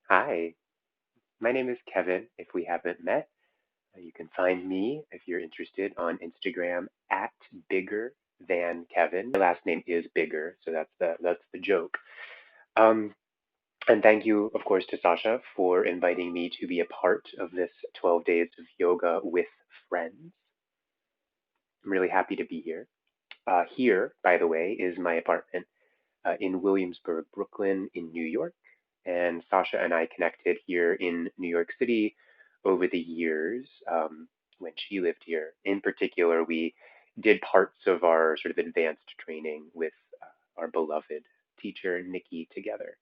Hi, my name is Kevin. If we haven't met, you can find me if you're interested on Instagram at bigger than Kevin. My last name is Bigger, so that's the joke. Um, and thank you, of course, to Sasha for inviting me to be a part of this 12 days of yoga with friends. I'm really happy to be here. Here, by the way, is my apartment in Williamsburg, Brooklyn, in New York. And Sasha and I connected here in New York City over the years when she lived here. In particular, we did parts of our sort of advanced training with our beloved teacher, Nikki, together,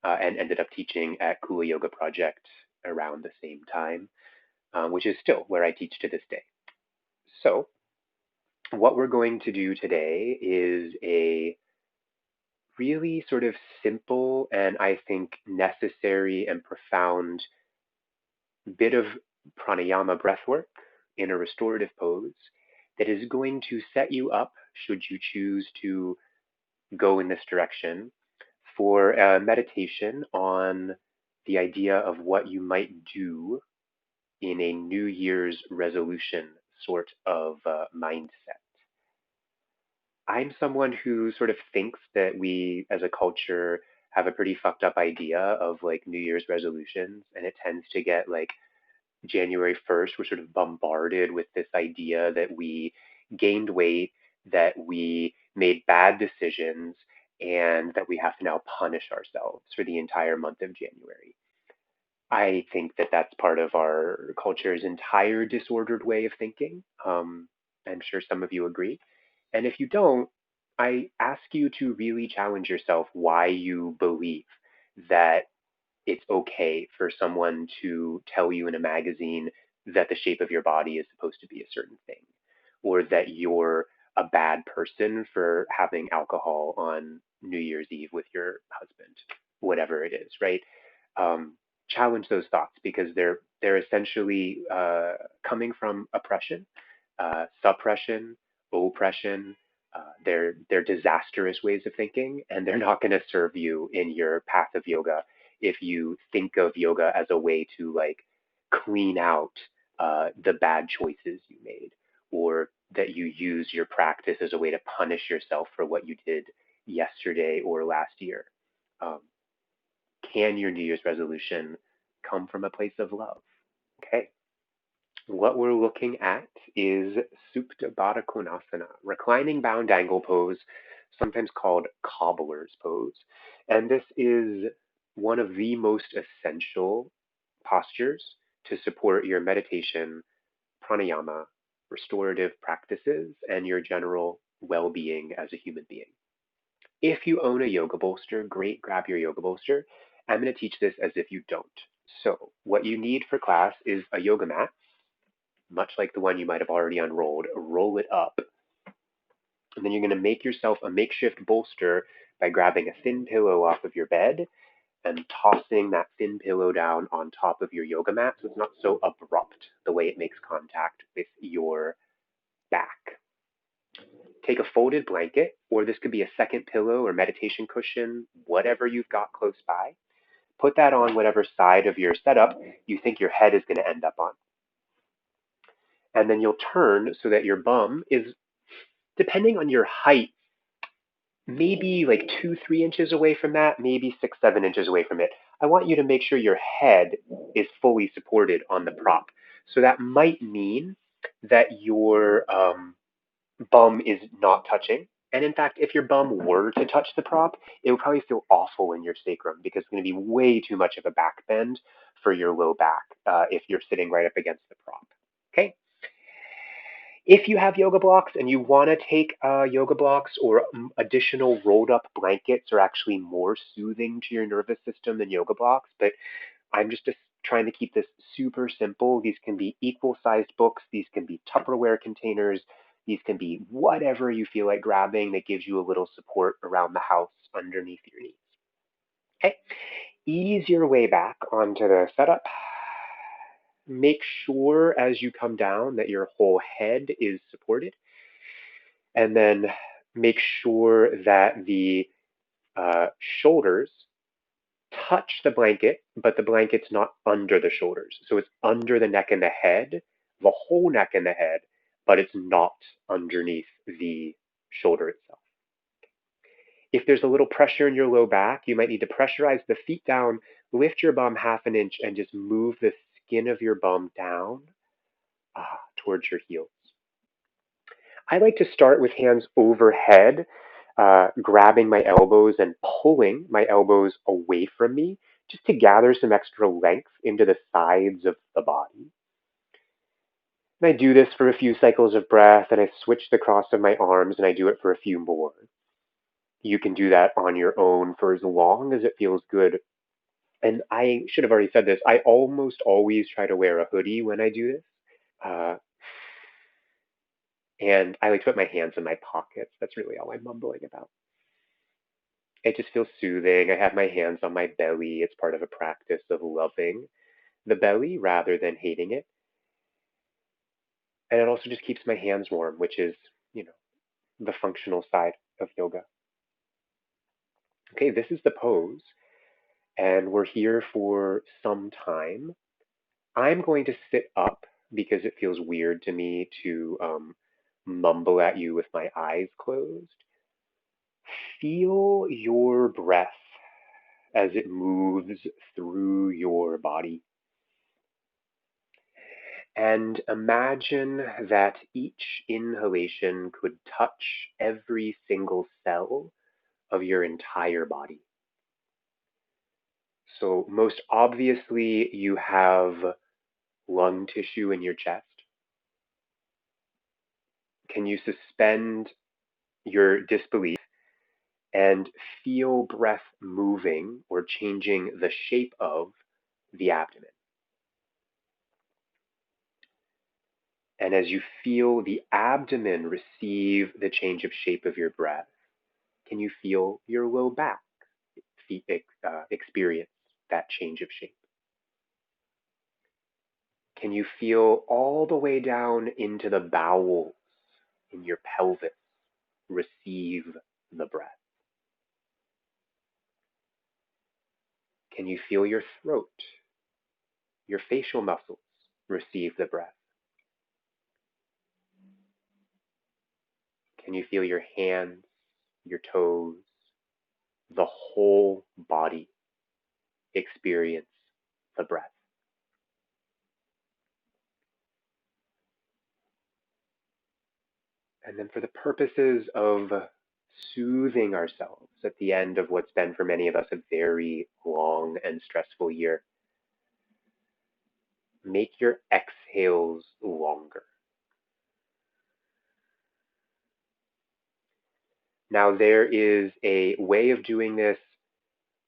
and ended up teaching at Kula Yoga Project around the same time, which is still where I teach to this day. So, what we're going to do today is a really sort of simple and I think necessary and profound bit of pranayama breath work in a restorative pose that is going to set you up, should you choose to go in this direction, for a meditation on the idea of what you might do in a New Year's resolution sort of mindset. I'm someone who sort of thinks that we as a culture have a pretty fucked up idea of like New Year's resolutions, and it tends to get like January 1st, we're sort of bombarded with this idea that we gained weight, that we made bad decisions, and that we have to now punish ourselves for the entire month of January. I think that that's part of our culture's entire disordered way of thinking. I'm sure some of you agree. And if you don't, I ask you to really challenge yourself why you believe that it's okay for someone to tell you in a magazine that the shape of your body is supposed to be a certain thing, or that you're a bad person for having alcohol on New Year's Eve with your husband, whatever it is, right? Challenge those thoughts because they're essentially coming from oppression, suppression, oppression. They're disastrous ways of thinking, and they're not going to serve you in your path of yoga if you think of yoga as a way to like clean out the bad choices you made, or that you use your practice as a way to punish yourself for what you did yesterday or last year. Um, can your New Year's resolution come from a place of love? Okay. What we're looking at is Supta Baddha Konasana, reclining bound angle pose, sometimes called cobbler's pose. And this is one of the most essential postures to support your meditation, pranayama, restorative practices, and your general well being as a human being. If you own a yoga bolster, great, grab your yoga bolster. I'm going to teach this as if you don't. So, what you need for class is a yoga mat, much like the one you might have already unrolled. Roll it up, and then you're going to make yourself a makeshift bolster by grabbing a thin pillow off of your bed and tossing that thin pillow down on top of your yoga mat so it's not so abrupt the way it makes contact with your back. Take a folded blanket, or this could be a second pillow or meditation cushion, whatever you've got close by. Put that on whatever side of your setup you think your head is going to end up on. And then you'll turn so that your bum is, depending on your height, maybe like 2, 3 inches away from that, maybe 6, 7 inches away from it. I want you to make sure your head is fully supported on the prop. So that might mean that your bum is not touching. And in fact, if your bum were to touch the prop, it would probably feel awful in your sacrum because it's going to be way too much of a back bend for your low back if you're sitting right up against the prop. Okay. If you have yoga blocks and you want to take yoga blocks or additional rolled up blankets are actually more soothing to your nervous system than yoga blocks, but I'm just trying to keep this super simple. These can be equal sized books, these can be Tupperware containers, these can be whatever you feel like grabbing that gives you a little support around the house underneath your knees. Okay, ease your way back onto the setup. Make sure as you come down that your whole head is supported, and then make sure that the shoulders touch the blanket, but the blanket's not under the shoulders. So it's under the neck and the head, the whole neck and the head, but it's not underneath the shoulder itself. If there's a little pressure in your low back, you might need to pressurize the feet down, lift your bum half an inch, and just move the skin of your bum down towards your heels. I like to start with hands overhead, grabbing my elbows and pulling my elbows away from me just to gather some extra length into the sides of the body. And I do this for a few cycles of breath, and I switch the cross of my arms and I do it for a few more. You can do that on your own for as long as it feels good. And I should have already said this. I almost always try to wear a hoodie when I do this. Uh, and I like to put my hands in my pockets. That's really all I'm mumbling about. It just feels soothing. I have my hands on my belly. It's part of a practice of loving the belly rather than hating it. And it also just keeps my hands warm, which is, you know, the functional side of yoga. Okay, this is the pose, and we're here for some time. I'm going to sit up because it feels weird to me to mumble at you with my eyes closed. Feel your breath as it moves through your body. And imagine that each inhalation could touch every single cell of your entire body. So, most obviously, you have lung tissue in your chest. Can you suspend your disbelief and feel breath moving or changing the shape of the abdomen? And as you feel the abdomen receive the change of shape of your breath, can you feel your low back experience that change of shape? Can you feel all the way down into the bowels in your pelvis receive the breath? Can you feel your throat, your facial muscles receive the breath? Can you feel your hands, your toes, the whole body experience the breath? And then, for the purposes of soothing ourselves at the end of what's been for many of us a very long and stressful year, make your exhales longer. Now, there is a way of doing this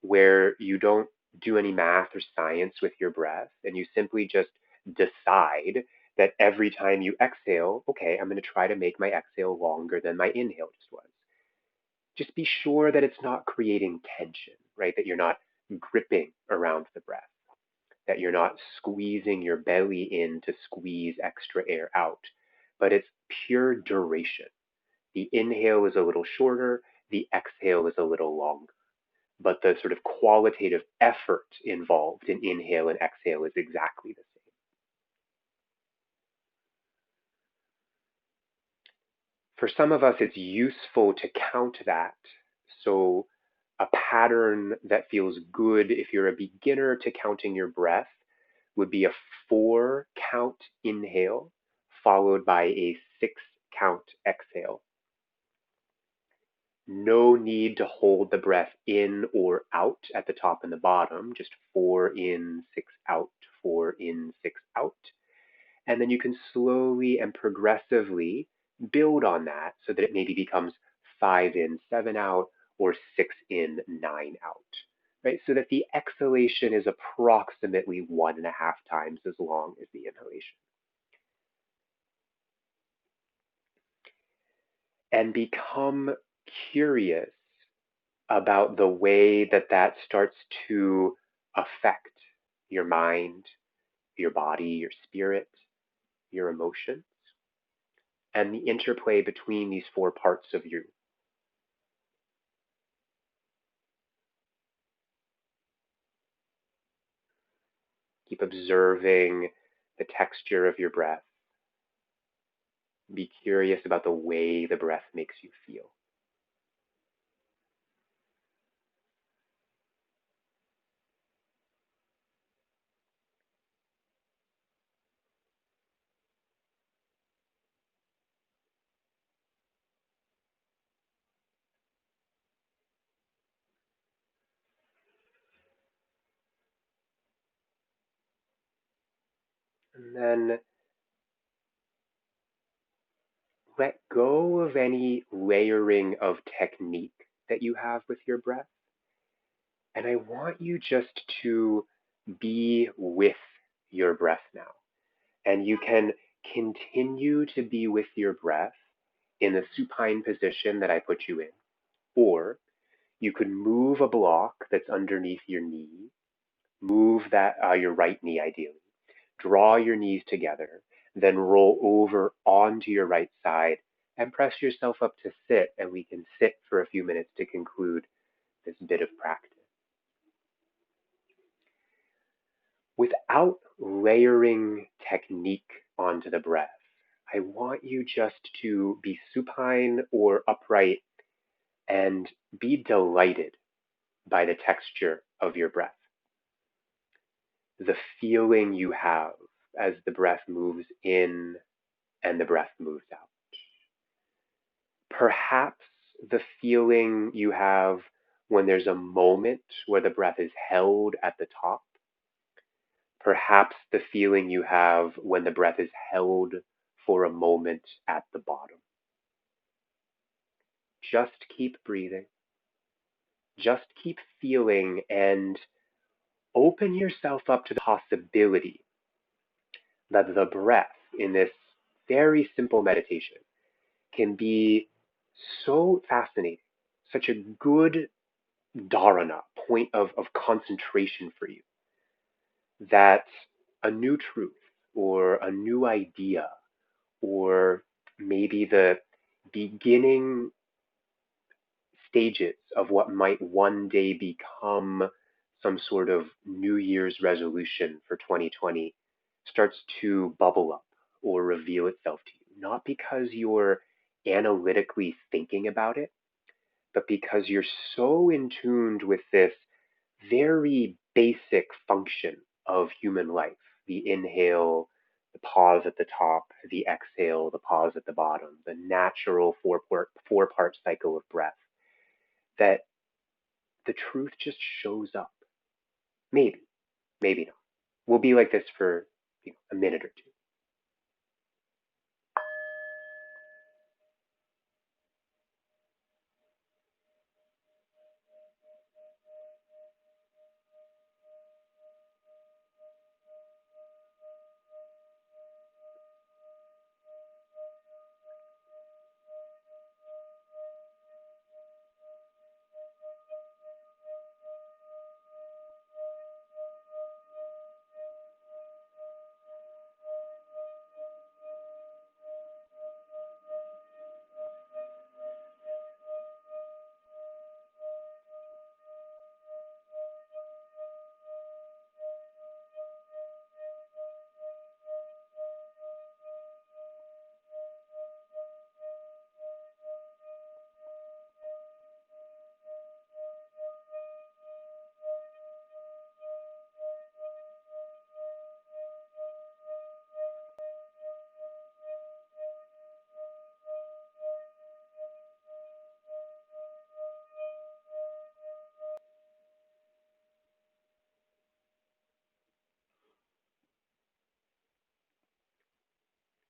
where you don't do any math or science with your breath and you simply just decide that every time you exhale, okay, I'm going to try to make my exhale longer than my inhale just was. Just be sure that it's not creating tension, right? That you're not gripping around the breath, that you're not squeezing your belly in to squeeze extra air out, but it's pure duration. The inhale is a little shorter, the exhale is a little longer, but the sort of qualitative effort involved in inhale and exhale is exactly the same. For some of us, it's useful to count that. So, a pattern that feels good if you're a beginner to counting your breath would be a 4 count inhale followed by a 6 count exhale. No need to hold the breath in or out at the top and the bottom, just 4 in, 6 out, 4 in, 6 out. And then you can slowly and progressively build on that so that it maybe becomes 5 in, 7 out, or 6 in, 9 out. Right? So that the exhalation is approximately 1.5 times as long as the inhalation. And become curious about the way that that starts to affect your mind, your body, your spirit, your emotions, and the interplay between these 4 parts of you. Keep observing the texture of your breath. Be curious about the way the breath makes you feel. And then let go of any layering of technique that you have with your breath. And I want you just to be with your breath now. And you can continue to be with your breath in the supine position that I put you in. Or you could move a block that's underneath your knee, move that your right knee ideally, draw your knees together, then roll over onto your right side and press yourself up to sit, and we can sit for a few minutes to conclude this bit of practice. Without layering technique onto the breath, I want you just to be supine or upright and be delighted by the texture of your breath, the feeling you have as the breath moves in and the breath moves out. Perhaps the feeling you have when there's a moment where the breath is held at the top. Perhaps the feeling you have when the breath is held for a moment at the bottom. Just keep breathing. Just keep feeling and open yourself up to the possibility that the breath in this very simple meditation can be so fascinating, such a good dharana, point of concentration for you, that a new truth or a new idea or maybe the beginning stages of what might one day become some sort of New Year's resolution for 2020 starts to bubble up or reveal itself to you. Not because you're analytically thinking about it, but because you're so in tune with this very basic function of human life, the inhale, the pause at the top, the exhale, the pause at the bottom, the natural four-part cycle of breath, that the truth just shows up. Maybe, maybe not. We'll be like this for a minute or two.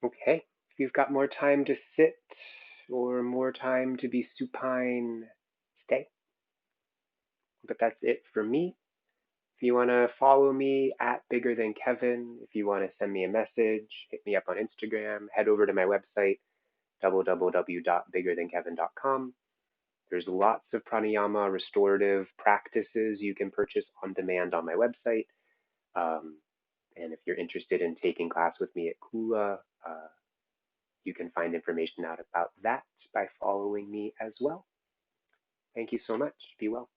Okay, if you've got more time to sit or more time to be supine, stay. But that's it for me. If you want to follow me at Bigger Than Kevin, if you want to send me a message, hit me up on Instagram, head over to my website, www.biggerthankevin.com. There's lots of pranayama restorative practices you can purchase on demand on my website. And if you're interested in taking class with me at Kula, you can find information out about that by following me as well. Thank you so much. Be well.